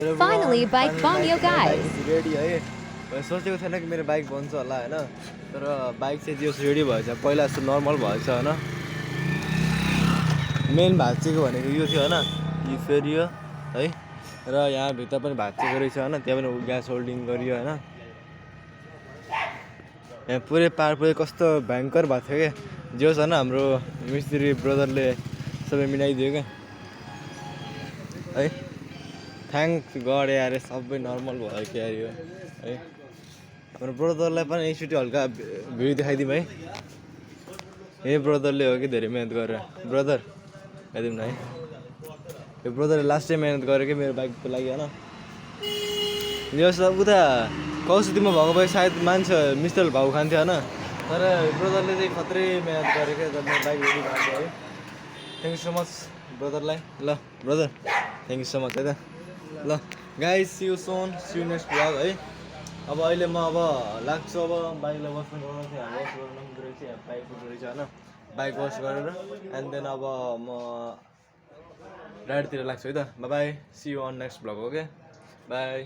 Finally, bike bomb, you guys. Ready है मैले सोचेको थिएन कि मेरो बाइक बन्छ होला होइन तर बाइक चाहिँ जो रेडी भएछ पहिला जस्तो नर्मल भएछ होइन मेन भाँचिएको भनेको यो थियो होइन यो फेरि यो है र यहाँभित्र पनि भाँचिएको रहेछ होइन त्यहाँ पनि ग्यास होल्डिङ गरियो होइन यहाँ पुरै पार पुरै कस्तो भयङ्कर भएको थियो क्या जे होस् होइन हाम्रो मिस्त्री ब्रदरले सबै मिलाइदियो क्या है थ्याङ्क्स गड यार सबै नर्मल भयो क्या यो है हाम्रो ब्रदरलाई पनि एकचोटि हल्का भिडियो देखाइदिउँ है यही ब्रदरले हो कि धेरै मिहिनेत गरेर ब्रदर हेरिदिउँ न है यो ब्रदरले लास्ट टाइम मिहिनेत गरेँ कि मेरो बाइकको लागि होइन यो सब उता कौसुतीमा भएको भए सायद मान्छे मिस्टर भाउ खान्थ्यो होइन तर ब्रदरले चाहिँ खत्रै मिहिनेत गरेँ क्या मेरो बाइक रेडी भएको है थ्याङ्क यू सो मच ब्रदरलाई ल brother thank you so much है त ल guys see you soon see you next vlog है अब अहिले म अब लाग्छु अब बाइकलाई वास गर्नु थियो वास गर्नु रहेछ बाइक रहेछ होइन बाइक वास गरेर एन्ड देन अब म राइडतिर लाग्छु है त bye see you on next vlog okay by